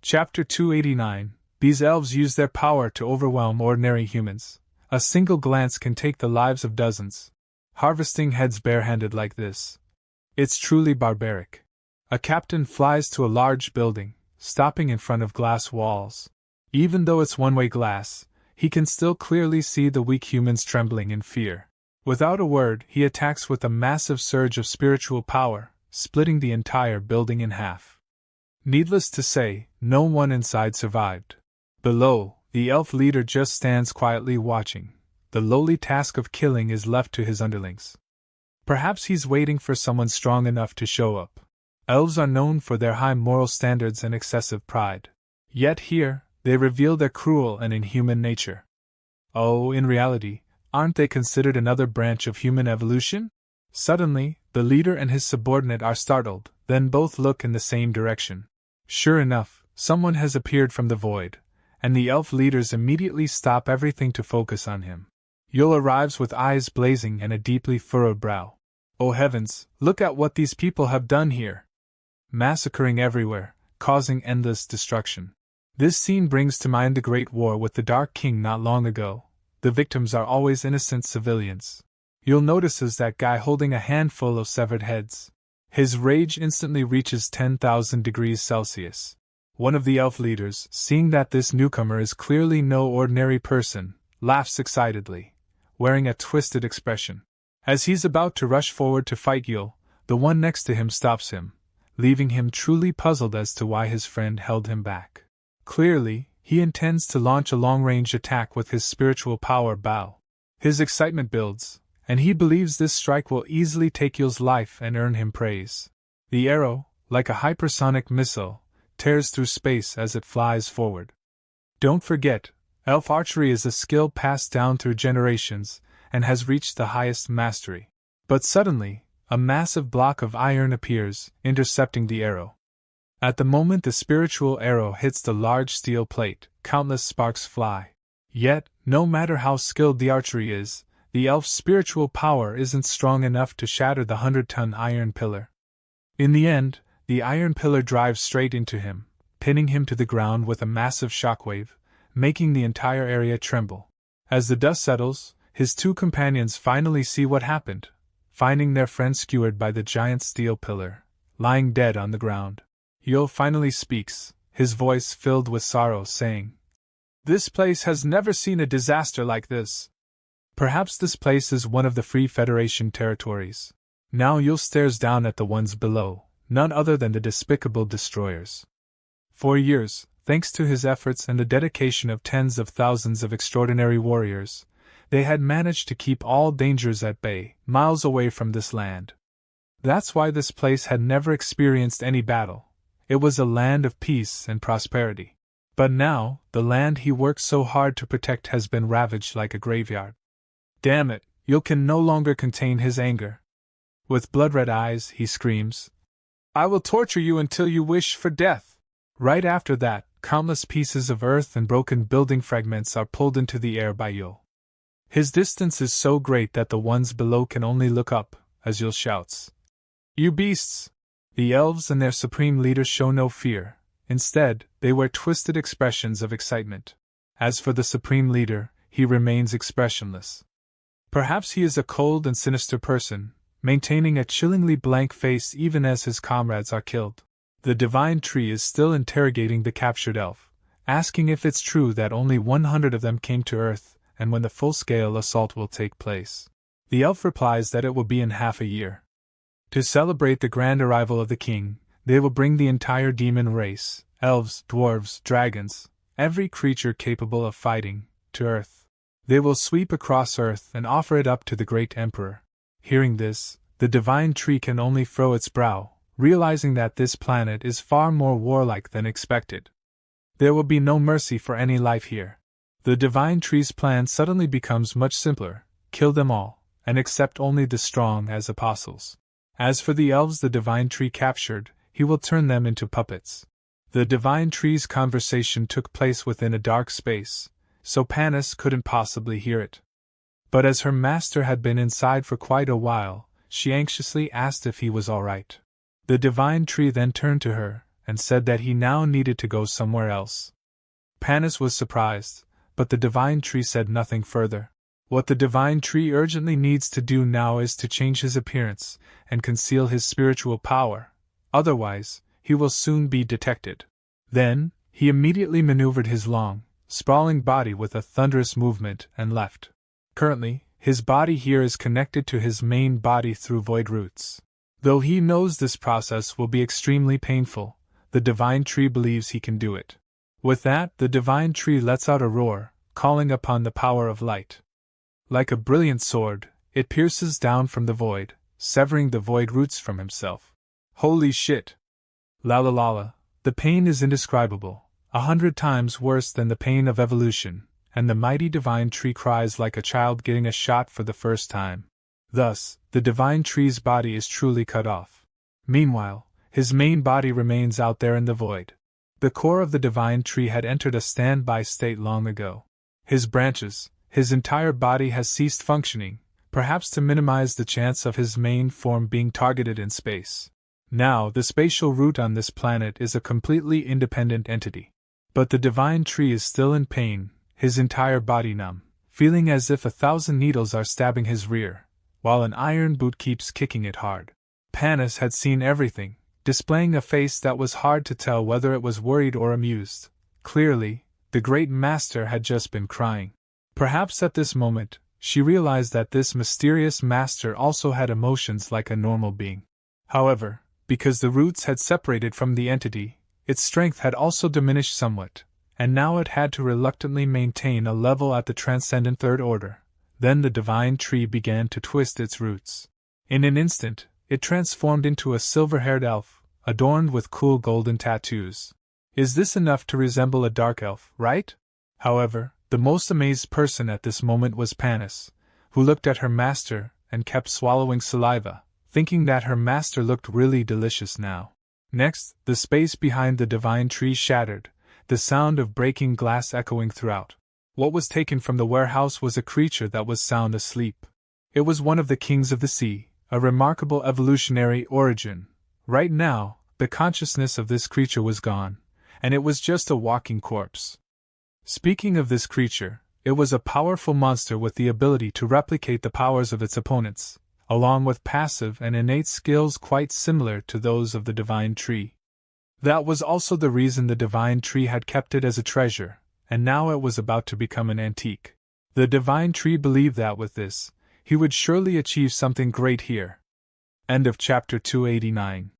Chapter 289. These elves use their power to overwhelm ordinary humans. A single glance can take the lives of dozens. Harvesting heads barehanded like this. It's truly barbaric. A captain flies to a large building, stopping in front of glass walls. Even though it's one-way glass, he can still clearly see the weak humans trembling in fear. Without a word, he attacks with a massive surge of spiritual power, splitting the entire building in half. Needless to say, no one inside survived. Below, the elf leader just stands quietly watching. The lowly task of killing is left to his underlings. Perhaps he's waiting for someone strong enough to show up. Elves are known for their high moral standards and excessive pride. Yet here, they reveal their cruel and inhuman nature. Oh, in reality, aren't they considered another branch of human evolution? Suddenly, the leader and his subordinate are startled, then both look in the same direction. Sure enough, someone has appeared from the void, and the elf leaders immediately stop everything to focus on him. Yul arrives with eyes blazing and a deeply furrowed brow. Oh heavens, look at what these people have done here! Massacring everywhere, causing endless destruction. This scene brings to mind the Great War with the Dark King not long ago. The victims are always innocent civilians. Yul notices that guy holding a handful of severed heads. His rage instantly reaches 10,000 degrees Celsius. One of the elf leaders, seeing that this newcomer is clearly no ordinary person, laughs excitedly, wearing a twisted expression. As he's about to rush forward to fight Yul, the one next to him stops him, leaving him truly puzzled as to why his friend held him back. Clearly, he intends to launch a long-range attack with his spiritual power bow. His excitement builds, and he believes this strike will easily take Yul's life and earn him praise. The arrow, like a hypersonic missile, tears through space as it flies forward. Don't forget, elf archery is a skill passed down through generations and has reached the highest mastery. But suddenly, a massive block of iron appears, intercepting the arrow. At the moment the spiritual arrow hits the large steel plate, countless sparks fly. Yet, no matter how skilled the archery is, the elf's spiritual power isn't strong enough to shatter the 100-ton iron pillar. In the end, the iron pillar drives straight into him, pinning him to the ground with a massive shockwave, making the entire area tremble. As the dust settles, his two companions finally see what happened, finding their friend skewered by the giant steel pillar, lying dead on the ground. Yul finally speaks, his voice filled with sorrow, saying, "This place has never seen a disaster like this. Perhaps this place is one of the Free Federation territories." Now Yul stares down at the ones below, none other than the despicable destroyers. For years, thanks to his efforts and the dedication of tens of thousands of extraordinary warriors, they had managed to keep all dangers at bay, miles away from this land. That's why this place had never experienced any battle. It was a land of peace and prosperity. But now, the land he worked so hard to protect has been ravaged like a graveyard. Damn it, Yul can no longer contain his anger. With blood-red eyes, he screams, "I will torture you until you wish for death!" Right after that, countless pieces of earth and broken building fragments are pulled into the air by Yul. His distance is so great that the ones below can only look up, as Yul shouts, "You beasts!" The elves and their supreme leader show no fear. Instead, they wear twisted expressions of excitement. As for the supreme leader, he remains expressionless. Perhaps he is a cold and sinister person, maintaining a chillingly blank face even as his comrades are killed. The divine tree is still interrogating the captured elf, asking if it's true that only 100 of them came to Earth, and when the full-scale assault will take place. The elf replies that it will be in half a year. To celebrate the grand arrival of the king, they will bring the entire demon race, elves, dwarves, dragons, every creature capable of fighting, to Earth. They will sweep across Earth and offer it up to the great emperor. Hearing this, the divine tree can only furrow its brow, realizing that this planet is far more warlike than expected. There will be no mercy for any life here. The divine tree's plan suddenly becomes much simpler: kill them all, and accept only the strong as apostles. As for the elves the divine tree captured, he will turn them into puppets. The divine tree's conversation took place within a dark space, so Panis couldn't possibly hear it. But as her master had been inside for quite a while, she anxiously asked if he was all right. The divine tree then turned to her, and said that he now needed to go somewhere else. Panis was surprised, but the divine tree said nothing further. What the divine tree urgently needs to do now is to change his appearance and conceal his spiritual power, otherwise, he will soon be detected. Then, he immediately maneuvered his long, sprawling body with a thunderous movement and left. Currently, his body here is connected to his main body through void roots. Though he knows this process will be extremely painful, the divine tree believes he can do it. With that, the divine tree lets out a roar, calling upon the power of light. Like a brilliant sword, it pierces down from the void, severing the void roots from himself. Holy shit! La la la la, the pain is indescribable, 100 times worse than the pain of evolution, and the mighty divine tree cries like a child getting a shot for the first time. Thus, the divine tree's body is truly cut off. Meanwhile, his main body remains out there in the void. The core of the divine tree had entered a standby state long ago. His branches, his entire body has ceased functioning, perhaps to minimize the chance of his main form being targeted in space. Now, the spatial root on this planet is a completely independent entity. But the divine tree is still in pain, his entire body numb, feeling as if 1,000 needles are stabbing his rear, while an iron boot keeps kicking it hard. Panis had seen everything, displaying a face that was hard to tell whether it was worried or amused. Clearly, the great master had just been crying. Perhaps at this moment, she realized that this mysterious master also had emotions like a normal being. However, because the roots had separated from the entity, its strength had also diminished somewhat, and now it had to reluctantly maintain a level at the transcendent third order. Then the divine tree began to twist its roots. In an instant, it transformed into a silver-haired elf, adorned with cool golden tattoos. Is this enough to resemble a dark elf, right? However, the most amazed person at this moment was Panis, who looked at her master and kept swallowing saliva, thinking that her master looked really delicious now. Next, the space behind the divine tree shattered, the sound of breaking glass echoing throughout. What was taken from the warehouse was a creature that was sound asleep. It was one of the kings of the sea, a remarkable evolutionary origin. Right now, the consciousness of this creature was gone, and it was just a walking corpse. Speaking of this creature, it was a powerful monster with the ability to replicate the powers of its opponents, along with passive and innate skills quite similar to those of the divine tree. That was also the reason the divine tree had kept it as a treasure, and now it was about to become an antique. The divine tree believed that with this, he would surely achieve something great here. End of chapter 289.